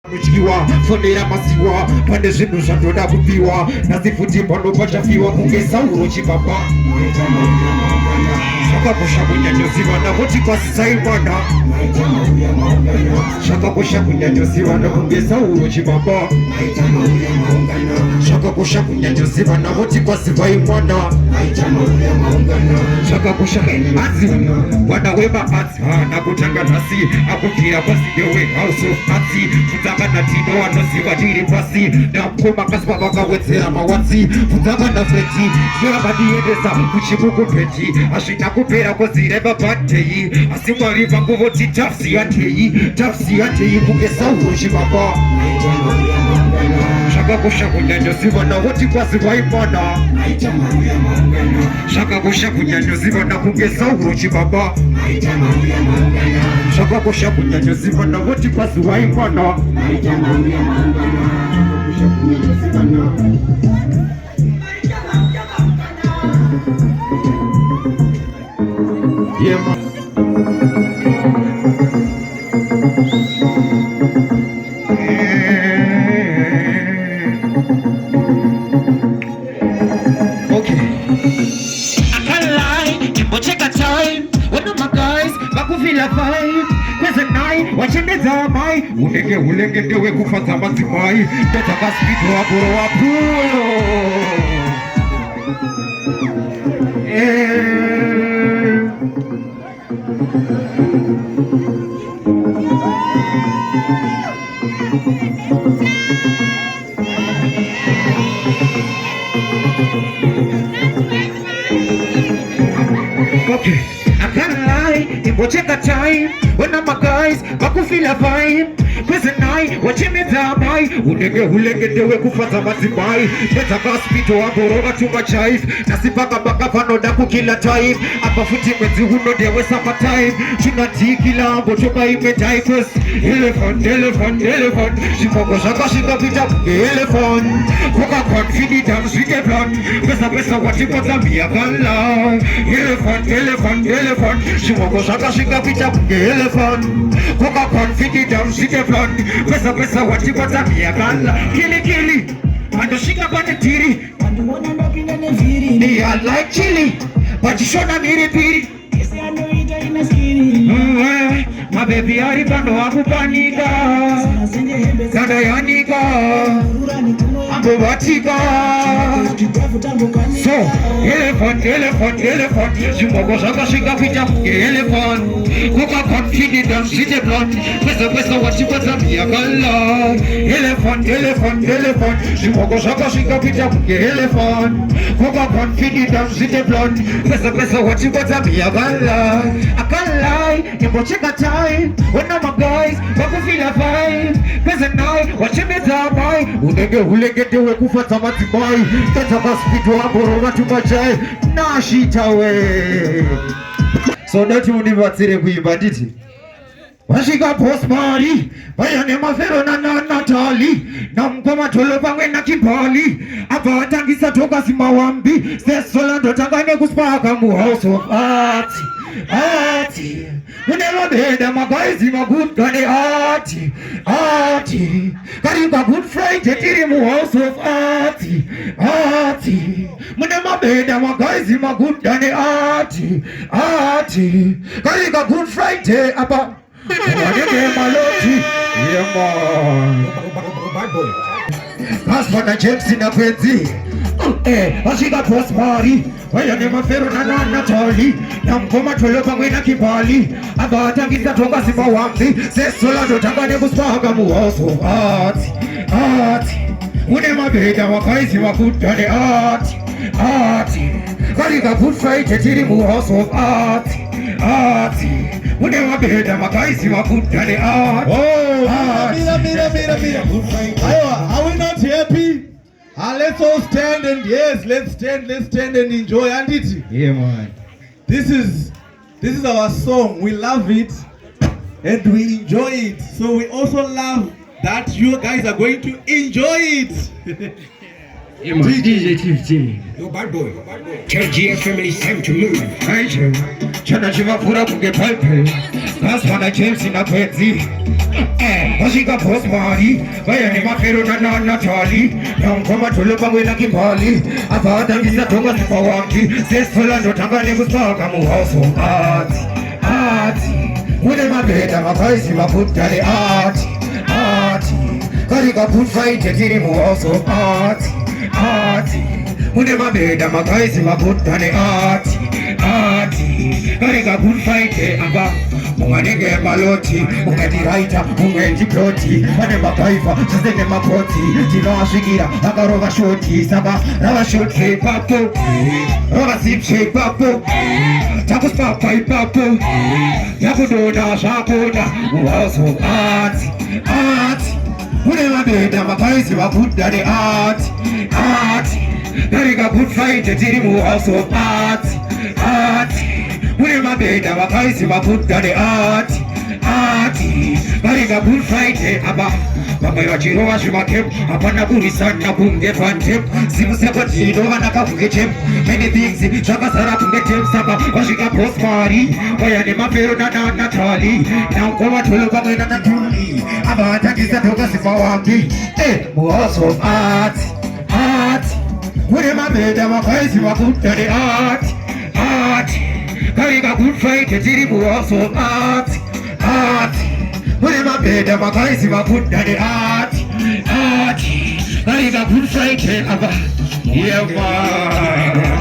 Mchiwa, sondera masiwa, pande zinu zandoda kupiwa, nazifuti pano pachafiwa, kungesa urochi papa. Shaka kusha kunyanyosiwa na voti kwa saibana. Shaka kusha kunyanyosiwa na kungesa urochi papa. Shaka kusha kunyanyosiwa na voti kwa saibana. Shaka kusha azi, wana weba azi, na kutanga nasi, akufira kwa sidewe, house of azi, futanga na tino wanosiwa jiri pasi, na mkoma kaspa waka wetera mawati, futanga na feti, kira badiedesa, kuchibuku peti, ashita kupera kwa zireba batei, asimwari vangu voti tafsi yateyi, kugesa uroshi baba. Shaka kusha kunyanyosiwa na voti kwa siwaimana. Shaka kusha kunyanyosiwa na kugesa urochi baba. Shaka kusha kunyanyosiwa na voti kwa siwaimana. Yeah, man. Wachemeza mai ulenge ndewe kufaza mazimai Beta kaspito waboro wapuyo Okay, I can't lie, it will take a time. When I'm a guys, baku feel a vibe. Present night, wachemeza mai ulenge ndewe kufaza mazimai Beta kaspito waboro to my chive Nasipaka baka panoda kukila time Apa futi mwenzi huno dewe summer time Chunati kila ambo choka ime diapers Elephant Shimoko shaka shika pita muge elephant Koka confidi dance with a plan Pesa wati kota miya kala Elephant Shimoko shaka shika pita muge elephant Koka confidi dance with a plan Pesa wati kota miya kala Kili Ando shika pande tiri Ando wana ndoki nene viri Ni I like chili But you shona miri piri Kesi ando ita ina skiri My baby aripando wakupanika Kanda yanika Ambo watika So elephant Shumoko shaka shika pita muge elephant Kuka confidi dance with a blonde Pesa watika miya kala Elephant Shumoko shaka shika pita muge elephant Kuka confidi dance with a blonde Pesa watika miya kala I can't lie, nimbo cheka time When I'm a guys, wako feel a vibe Present night, wachemeza mai ulenge dewe kufata matimai Tata kaspito waboro watu machai Nashita we So dati univatsire kuimba diti Washika postmari Bayane mafero na Natali Na mkoma tolo pangwe na kibali Apa watangisa toka simawambi Sesolando tangane kuspaka mu house of art We never made them a guys in a good gunny arty Kariba good Friday tiri mu house of arty We never made them a guys in a good gunny arty Kariba good Friday apa Wadege maloti Yeah man Bad boy Passport na James in a penzi Washika postmari Bayane mafero na Natali Na mkoma tolo pangwe na kibali Aba atangiza toka sima wambi Sesola dotangane kuspaga mu house of art Une mabeda wakaisi wakutane art Kalika good fight tiri mu house of art Une mabeda wakaisi wakutane art Mira. Are we not happy? Let's all stand and yes, let's stand and enjoy. And it. Yeah man. This is our song. We love it and we enjoy it. So we also love that you guys are going to enjoy it. DJ Chief J. Yo, bad boy. Tell GFM it's time to move. Aisha, chana chivafura kuge pipe. Kaswana James in a petty. Washika post party. Vaya ni mafero na Natali. Namkoma tulupa wina kimbali. Apata ngisa tonga sipa wanki. Sesfula ndo tanga ni kusaka muhoso. Ati. Mune mabeda makaisi mafutale ati. Karika put fight tiri muhoso. Ati. Mune mabeda makaisi mafutale ati. Karika put fight aba. Munganege maloti, mungediraita, mungejiploti. Wane makaifa, chizene makoti. Tino ashigira, akarova shoti. Saba, rava shoti papo. Rava sipche papo. Takus papa ipapo. Yakudona, shakuna. Uwaso ati. Mune mabeda makaisi mafutale ati. Karika put fight tiri muhoso ati. Mune mabeda wakaisi mafutale ati. Karika bull fight aba. Baba yachiro washimakem. Apana buri sana bunge fantem. Simu seba tido wanaka fungechem. Many things chaka sara fungetem saba. Washika post party. Waya ni mafero na Natali. Na ukoma tulu bamwe na Natuli. Aba atakisa toka sifa wangi. Muhoso ati. Mune mabeda wakaisi mafutale ati. Karika good fight tiri muhoso ati. Mune mabeda makaisi mafutale ati. Karika good fight aba. Yeah man.